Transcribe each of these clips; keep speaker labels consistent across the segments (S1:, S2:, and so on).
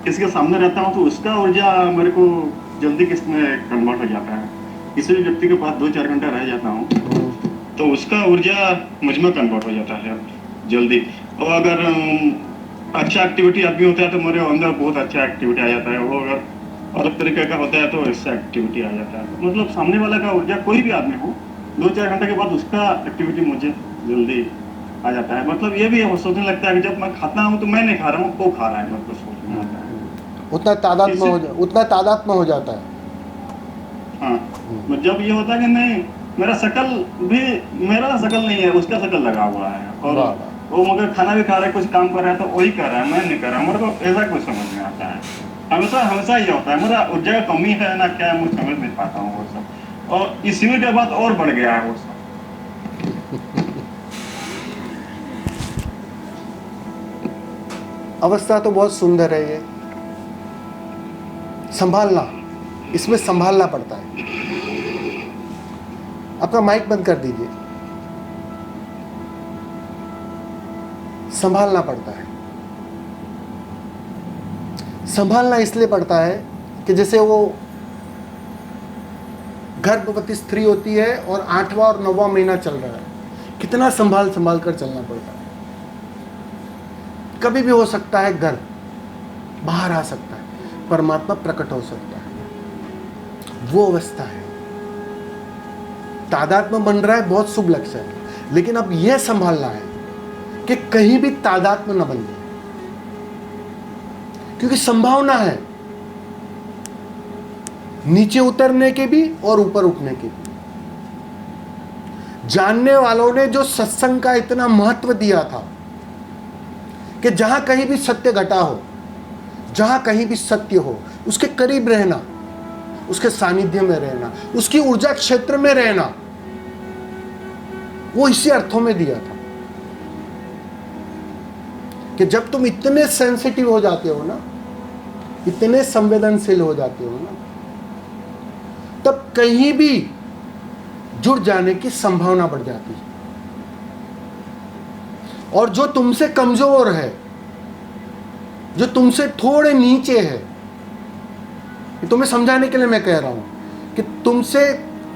S1: किसी के सामने रहता हूँ तो उसका ऊर्जा मेरे को जल्दी किसमें कन्वर्ट हो जाता है। किसी भी व्यक्ति के पास 2-4 घंटा रह जाता हूँ तो उसका ऊर्जा मुझ में कन्वर्ट हो जाता है जल्दी। और अगर अच्छा एक्टिविटी आदमी होता है तो मेरे अंदर बहुत अच्छा एक्टिविटी आ जाता है। वो अगर अलग तरीके का होता है तो इससे एक्टिविटी आ जाता है। मतलब सामने वाला का ऊर्जा कोई भी आदमी हो 2-4 घंटे के बाद उसका एक्टिविटी मुझे जल्दी आ जाता है। मतलब ये भी सोचने लगता है कि जब मैं खाता हूँ तो मैं नहीं खा रहा हूँ, वो खा रहा है, मेरे को सोचने लगता है।
S2: उतना तादात्म्य हो जाता है।
S1: हाँ, जब ये होता है कि नहीं मेरा शकल भी मेरा शकल नहीं है, उसका शकल लगा हुआ है और
S2: वाह वाह।
S1: वो मगर खाना भी खा रहा है, कुछ काम कर रहा है तो वही कर रहा है, मैं नहीं कर रहा। मेरे को ऐसा कुछ समझ में आता है। हमेशा हमेशा ये होता है, मेरा ऊर्जा का कमी है ना क्या है, मुझे समझ नहीं पाता हूँ वो सब। और इसी के बाद और बढ़ गया है वो सब।
S2: अवस्था तो बहुत सुंदर है ये। संभालना, इसमें संभालना पड़ता है। आपका माइक बंद कर दीजिए। संभालना पड़ता है। संभालना इसलिए पड़ता है कि जैसे वो गर्भवती स्त्री होती है और 8वां और 9वां महीना चल रहा है, कितना संभाल संभाल कर चलना पड़ता है। कभी भी हो सकता है गर्भ बाहर आ सकता है, परमात्मा प्रकट हो सकता है, वो अवस्था है। तादात्म्य बन रहा है, बहुत शुभ लक्षण है। लेकिन अब यह संभालना है कि कहीं भी तादात्म्य न बन जाए, क्योंकि संभावना है नीचे उतरने के भी और ऊपर उठने के भी। जानने वालों ने जो सत्संग का इतना महत्व दिया था कि जहां कहीं भी सत्य घटा हो, जहां कहीं भी सत्य हो, उसके करीब रहना, उसके सानिध्य में रहना, उसकी ऊर्जा क्षेत्र में रहना, वो इसी अर्थों में दिया था कि जब तुम इतने सेंसिटिव हो जाते हो ना, इतने संवेदनशील हो जाते हो ना, तब कहीं भी जुड़ जाने की संभावना बढ़ जाती है। और जो तुमसे कमजोर है, जो तुमसे थोड़े नीचे है, ये तुम्हें समझाने के लिए मैं कह रहा हूं कि तुमसे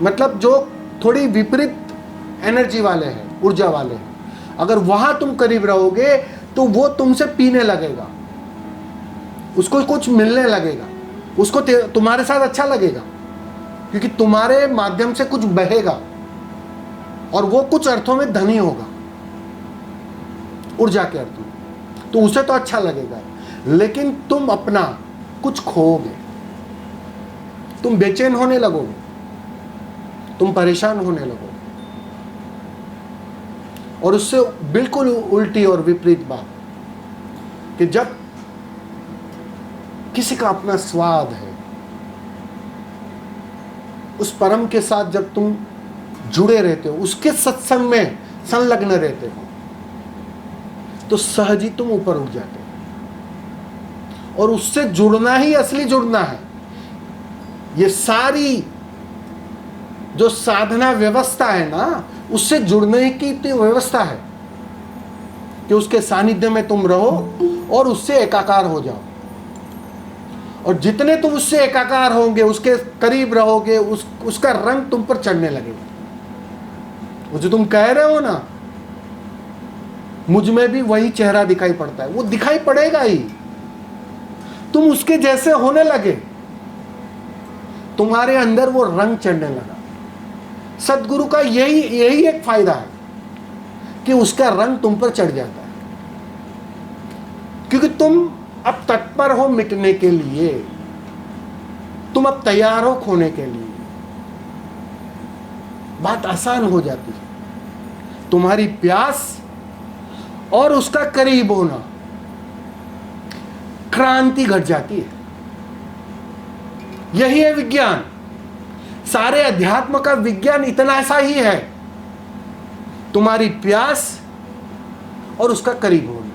S2: मतलब जो थोड़ी विपरीत एनर्जी वाले हैं, ऊर्जा वाले हैं, अगर वहां तुम करीब रहोगे तो वो तुमसे पीने लगेगा, उसको कुछ मिलने लगेगा, उसको तुम्हारे साथ अच्छा लगेगा, क्योंकि तुम्हारे माध्यम से कुछ बहेगा और वो कुछ अर्थों में धनी होगा, ऊर्जा के अर्थों में, तो उसे तो अच्छा लगेगा। लेकिन तुम अपना कुछ खोओगे, तुम बेचैन होने लगोगे, तुम परेशान होने लगोगे। और उससे बिल्कुल उल्टी और विपरीत बात कि जब किसी का अपना स्वाद है, उस परम के साथ जब तुम जुड़े रहते हो, उसके सत्संग में संलग्न रहते हो, तो सहज ही तुम ऊपर उठ जाते हो। और उससे जुड़ना ही असली जुड़ना है। ये सारी जो साधना व्यवस्था है ना, उससे जुड़ने की तो व्यवस्था है कि उसके सानिध्य में तुम रहो और उससे एकाकार हो जाओ। और जितने तुम उससे एकाकार होंगे, उसके करीब रहोगे, उसका रंग तुम पर चढ़ने लगेगा। वो जो तुम कह रहे हो ना, मुझ में भी वही चेहरा दिखाई पड़ता है, वो दिखाई पड़ेगा ही। तुम उसके जैसे होने लगे, तुम्हारे अंदर वो रंग चढ़ने लगा। सदगुरु का यही एक फायदा है कि उसका रंग तुम पर चढ़ जाता है, क्योंकि तुम अब तत्पर हो मिटने के लिए, तुम अब तैयार हो खोने के लिए। बात आसान हो जाती है। तुम्हारी प्यास और उसका करीब होना, क्रांति घट जाती है। यही है विज्ञान। सारे अध्यात्म का विज्ञान इतना ऐसा ही है, तुम्हारी प्यास और उसका करीब होना।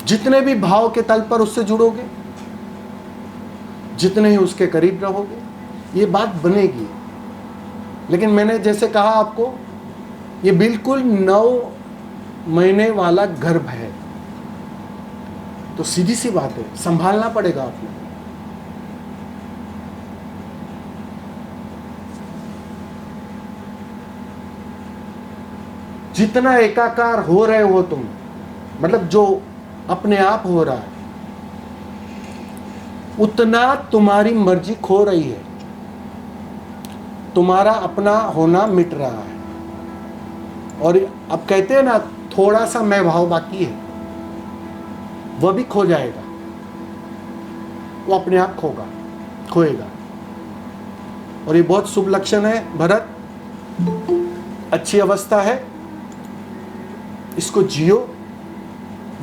S2: जितने भी भाव के तल पर उससे जुड़ोगे, जितने ही उसके करीब रहोगे, ये बात बनेगी। लेकिन मैंने जैसे कहा आपको, ये बिल्कुल 9 महीने वाला गर्भ है। तो सीधी सी बात है, संभालना पड़ेगा आपने। जितना एकाकार हो रहे हो तुम, मतलब जो अपने आप हो रहा है, उतना तुम्हारी मर्जी खो रही है, तुम्हारा अपना होना मिट रहा है। और अब कहते हैं ना, थोड़ा सा मैं भाव बाकी है, वह भी खो जाएगा, वो अपने आप खोएगा। और ये बहुत शुभ लक्षण है भरत, अच्छी अवस्था है, इसको जियो,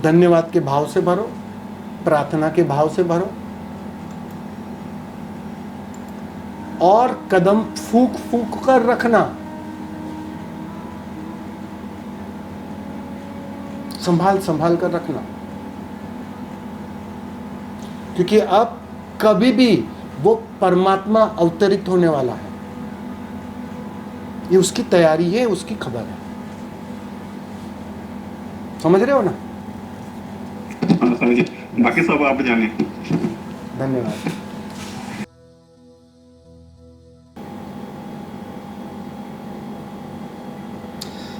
S2: धन्यवाद के भाव से भरो, प्रार्थना के भाव से भरो, और कदम फूंक फूंक कर रखना, संभाल कर रखना, क्योंकि अब कभी भी वो परमात्मा अवतरित होने वाला है, ये उसकी तैयारी है, उसकी खबर है। समझ रहे हो ना?
S1: हाँ समझिए, बाकी सब आप जाने।
S2: धन्यवाद।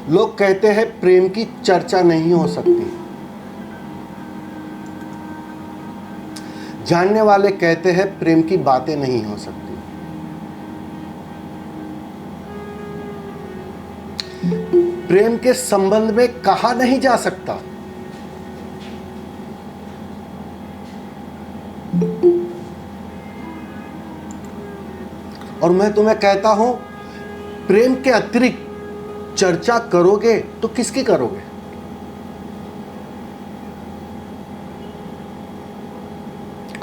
S2: लोग कहते हैं प्रेम की चर्चा नहीं हो सकती, जानने वाले कहते हैं प्रेम की बातें नहीं हो सकती। प्रेम के संबंध में कहा नहीं जा सकता, और मैं तुम्हें कहता हूं, प्रेम के अतिरिक्त चर्चा करोगे तो किसकी करोगे?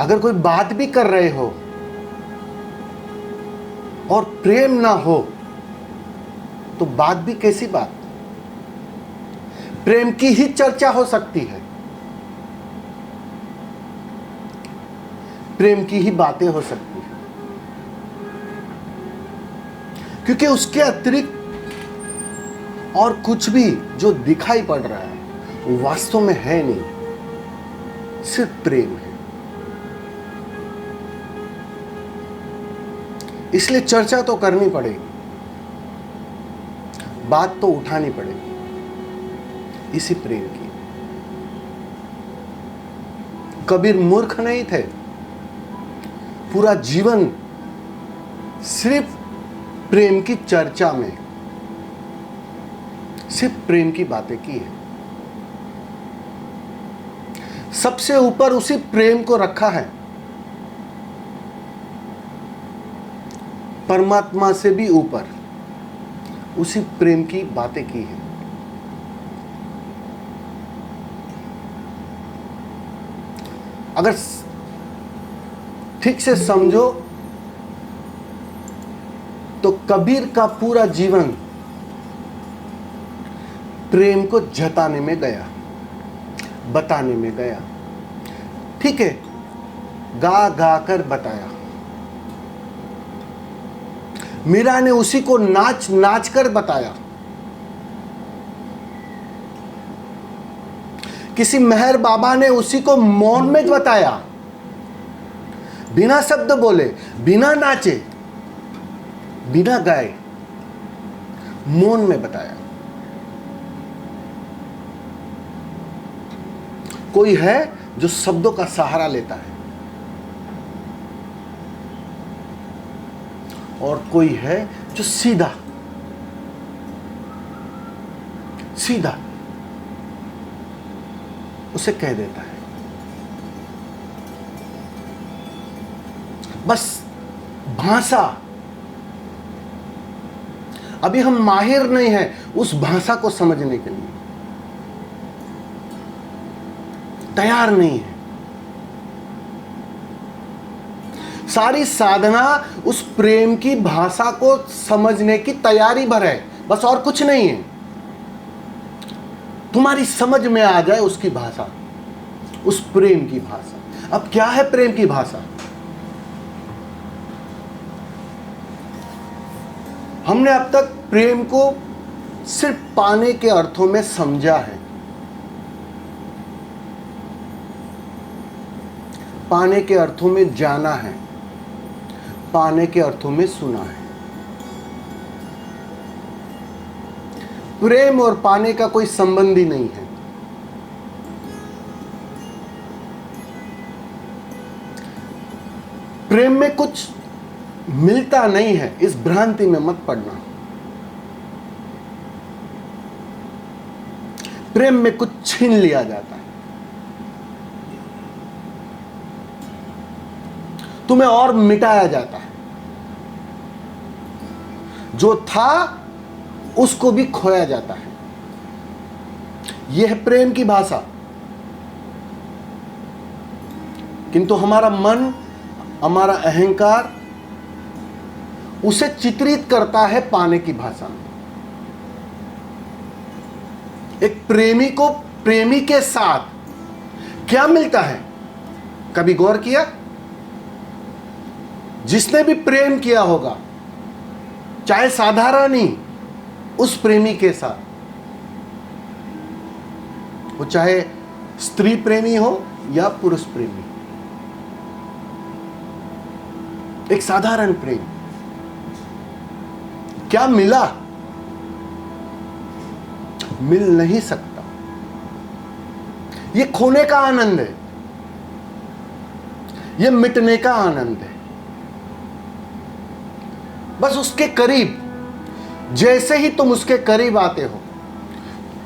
S2: अगर कोई बात भी कर रहे हो और प्रेम ना हो तो बात भी कैसी बात? प्रेम की ही चर्चा हो सकती है, प्रेम की ही बातें हो सकती है, क्योंकि उसके अतिरिक्त और कुछ भी जो दिखाई पड़ रहा है वो वास्तव में है नहीं, सिर्फ प्रेम है। इसलिए चर्चा तो करनी पड़ेगी, बात तो उठानी पड़ेगी इसी प्रेम की। कबीर मूर्ख नहीं थे, पूरा जीवन सिर्फ प्रेम की चर्चा में, सिर्फ प्रेम की बातें की है। सबसे ऊपर उसी प्रेम को रखा है, परमात्मा से भी ऊपर उसी प्रेम की बातें की है। अगर ठीक से समझो तो कबीर का पूरा जीवन प्रेम को जताने में गया, बताने में गया। ठीक है, गा गा कर बताया। मीरा ने उसी को नाच नाच कर बताया। किसी मेहर बाबा ने उसी को मौन में बताया, बिना शब्द बोले, बिना नाचे, बिना गाए, मौन में बताया। कोई है जो शब्दों का सहारा लेता है, और कोई है जो सीधा सीधा उसे कह देता है। बस भाषा, अभी हम माहिर नहीं हैं उस भाषा को समझने के लिए, तैयार नहीं है। सारी साधना उस प्रेम की भाषा को समझने की तैयारी भर है, बस और कुछ नहीं है। तुम्हारी समझ में आ जाए उसकी भाषा, उस प्रेम की भाषा। अब क्या है प्रेम की भाषा? हमने अब तक प्रेम को सिर्फ पाने के अर्थों में समझा है, पाने के अर्थों में जाना है, पाने के अर्थों में सुना है। प्रेम और पाने का कोई संबंध ही नहीं है। प्रेम में कुछ मिलता नहीं है, इस भ्रांति में मत पड़ना। प्रेम में कुछ छीन लिया जाता है, तुम्हें और मिटाया जाता है, जो था उसको भी खोया जाता है। यह है प्रेम की भाषा। किंतु हमारा मन, हमारा अहंकार उसे चित्रित करता है पाने की भाषा में। एक प्रेमी को प्रेमी के साथ क्या मिलता है, कभी गौर किया? जिसने भी प्रेम किया होगा, चाहे साधारण ही, उस प्रेमी के साथ, वो चाहे स्त्री प्रेमी हो या पुरुष प्रेमी, एक साधारण प्रेम, क्या मिला? मिल नहीं सकता। ये खोने का आनंद है, ये मिटने का आनंद है। बस उसके करीब, जैसे ही तुम उसके करीब आते हो,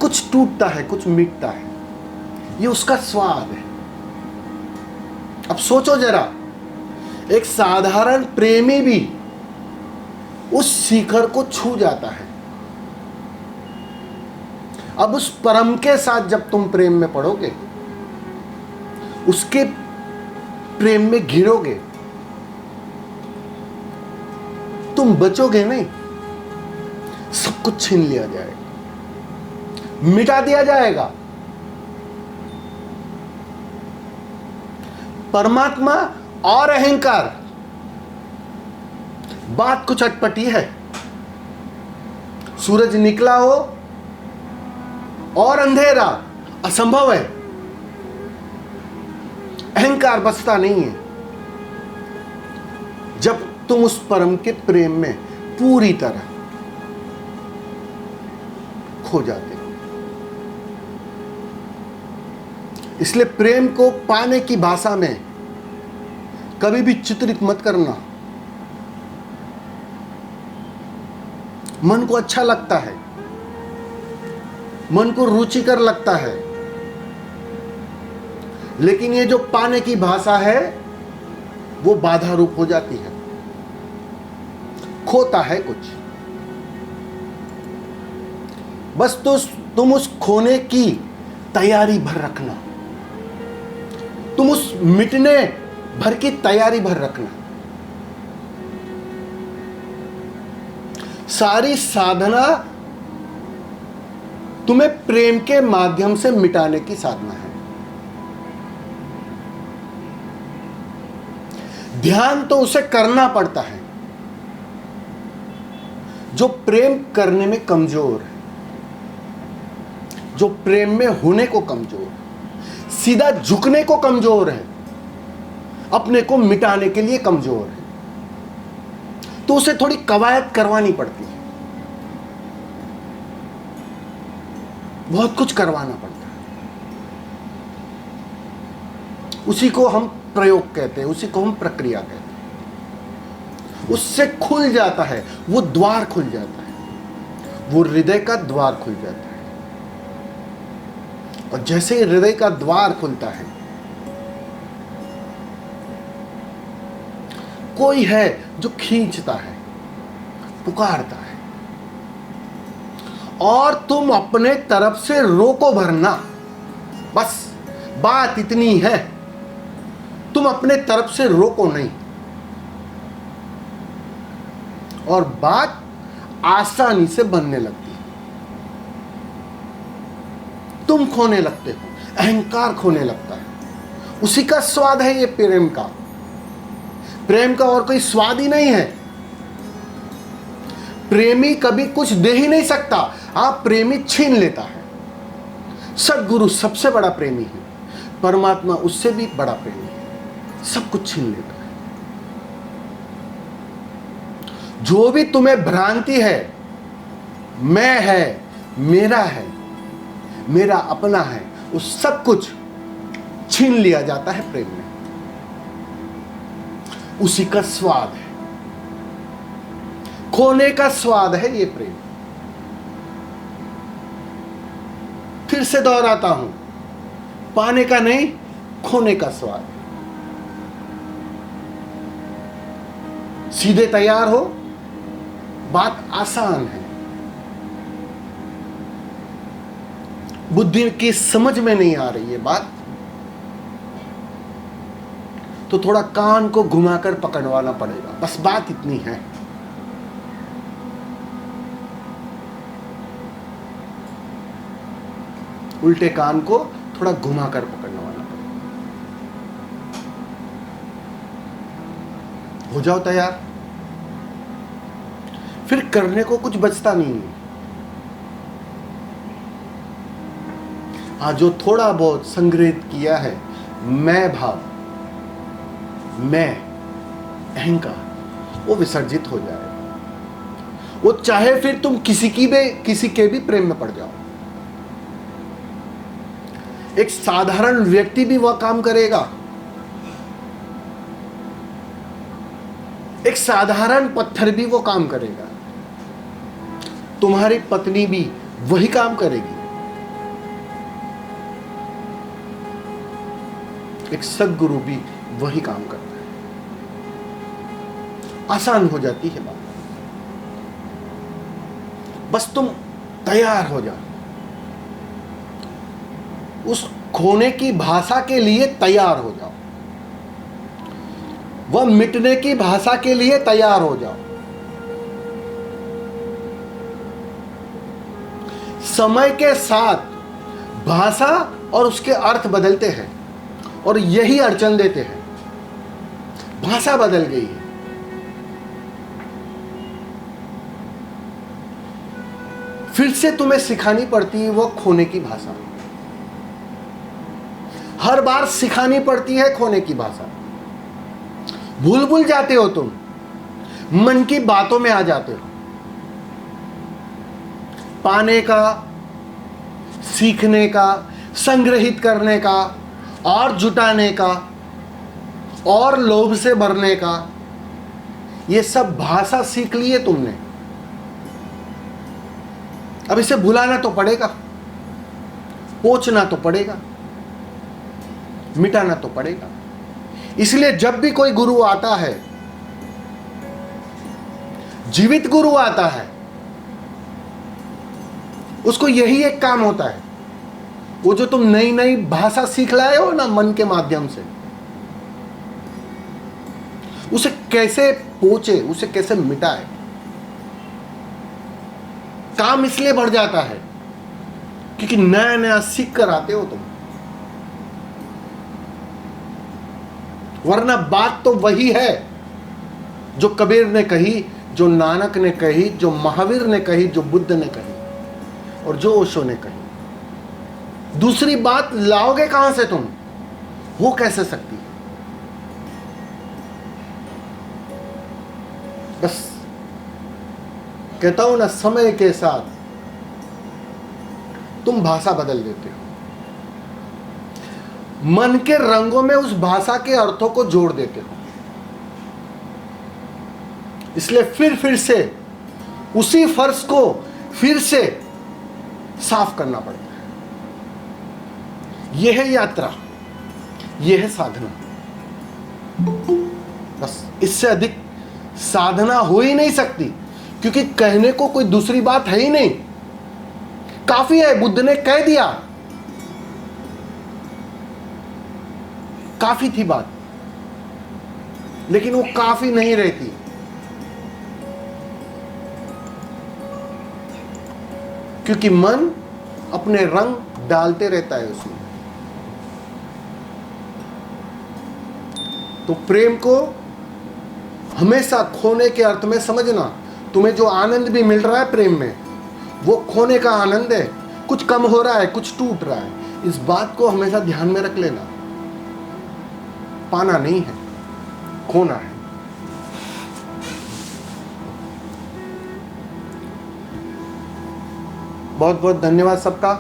S2: कुछ टूटता है, कुछ मिटता है। ये उसका स्वाद है। अब सोचो जरा, एक साधारण प्रेमी भी उस शिखर को छू जाता है। अब उस परम के साथ जब तुम प्रेम में पड़ोगे, उसके प्रेम में घिरोगे, तुम बचोगे नहीं। सब कुछ छीन लिया जाएगा, मिटा दिया जाएगा। परमात्मा और अहंकार, बात कुछ अटपटी है। सूरज निकला हो और अंधेरा असंभव है। अहंकार बचता नहीं है जब तुम उस परम के प्रेम में पूरी तरह खो जाते हो। इसलिए प्रेम को पाने की भाषा में कभी भी चित्रित मत करना। मन को अच्छा लगता है, मन को रुचिकर लगता है, लेकिन ये जो पाने की भाषा है वो बाधा रूप हो जाती है, खोता है कुछ। बस तो तुम उस खोने की तैयारी भर रखना, तुम उस मिटने भर की तैयारी भर रखना। सारी साधना तुम्हें प्रेम के माध्यम से मिटाने की साधना है। ध्यान तो उसे करना पड़ता है जो प्रेम करने में कमजोर है, जो प्रेम में होने को कमजोर है, सीधा झुकने को कमजोर है, अपने को मिटाने के लिए कमजोर है, तो उसे थोड़ी कवायद करवानी पड़ती है, बहुत कुछ करवाना पड़ता है। उसी को हम प्रयोग कहते हैं, उसी को हम प्रक्रिया कहते हैं। उससे खुल जाता है, वो द्वार खुल जाता है, वो हृदय का द्वार खुल जाता है। और जैसे ही हृदय का द्वार खुलता है, कोई है जो खींचता है, पुकारता है, और तुम अपने तरफ से रोको भरना। बस बात इतनी है, तुम अपने तरफ से रोको नहीं, और बात आसानी से बनने लगती है। तुम खोने लगते हो, अहंकार खोने लगता है। उसी का स्वाद है ये प्रेम का। प्रेम का और कोई स्वाद ही नहीं है। प्रेमी कभी कुछ दे ही नहीं सकता, आप प्रेमी छीन लेता है। सद्गुरु सबसे बड़ा प्रेमी है, परमात्मा उससे भी बड़ा प्रेमी है। सब कुछ छीन लेता है। जो भी तुम्हें भ्रांति है, मैं है, मेरा है, मेरा अपना है, वो सब कुछ छीन लिया जाता है प्रेम में। उसी का स्वाद है, खोने का स्वाद है ये प्रेम। फिर से दोहराता हूं, पाने का नहीं, खोने का स्वाद। सीधे तैयार हो, बात आसान है। बुद्धि की समझ में नहीं आ रही है बात, तो थोड़ा कान को घुमाकर पकड़वाना पड़ेगा, बस बात इतनी है। उल्टे कान को थोड़ा घुमाकर पकड़वाना पड़ेगा। हो जाओ तैयार, फिर करने को कुछ बचता नहीं है। आज जो थोड़ा बहुत संग्रहित किया है, मैं भाव, मैं, अहंकार, वो विसर्जित हो जाएगा। वो चाहे फिर तुम किसी के भी प्रेम में पड़ जाओ। एक साधारण व्यक्ति भी वह काम करेगा, एक साधारण पत्थर भी वो काम करेगा, तुम्हारी पत्नी भी वही काम करेगी, एक सद्गुरु भी वही काम करता है। आसान हो जाती है बात, बस तुम तैयार हो जाओ। उस खोने की भाषा के लिए तैयार हो जाओ, वह मिटने की भाषा के लिए तैयार हो जाओ। समय के साथ भाषा और उसके अर्थ बदलते हैं और यही अड़चन देते हैं। भाषा बदल गई है, फिर से तुम्हें सिखानी पड़ती है वो खोने की भाषा। हर बार सिखानी पड़ती है खोने की भाषा। भूल जाते हो तुम, मन की बातों में आ जाते हो। पाने का, सीखने का, संग्रहित करने का और जुटाने का और लोभ से भरने का, ये सब भाषा सीख ली है तुमने। अब इसे भुलाना तो पड़ेगा, पोंछना तो पड़ेगा, मिटाना तो पड़ेगा। इसलिए जब भी कोई गुरु आता है, जीवित गुरु आता है, उसको यही एक काम होता है। वो जो तुम नई नई भाषा सीख लाए हो ना मन के माध्यम से, उसे कैसे पोंछे, उसे कैसे मिटाए। काम इसलिए बढ़ जाता है क्योंकि नया नया सीख कर आते हो तुम, वरना बात तो वही है जो कबीर ने कही, जो नानक ने कही, जो महावीर ने कही, जो बुद्ध ने कही और जो ओशो ने कही। दूसरी बात लाओगे कहां से तुम? हो कैसे सकती है? बस कहता हूं ना, समय के साथ तुम भाषा बदल देते हो, मन के रंगों में उस भाषा के अर्थों को जोड़ देते हो। इसलिए फिर से उसी फर्श को फिर से साफ करना पड़ता है। यह है यात्रा, यह है साधना। बस इससे अधिक साधना हो ही नहीं सकती, क्योंकि कहने को कोई दूसरी बात है ही नहीं। काफी है, बुद्ध ने कह दिया, काफी थी बात, लेकिन वो काफी नहीं रहती। क्योंकि मन अपने रंग डालते रहता है उसमें। तो प्रेम को हमेशा खोने के अर्थ में समझना। तुम्हें जो आनंद भी मिल रहा है प्रेम में, वो खोने का आनंद है। कुछ कम हो रहा है, कुछ टूट रहा है, इस बात को हमेशा ध्यान में रख लेना। पाना नहीं है, खोना है। बहुत बहुत धन्यवाद सबका।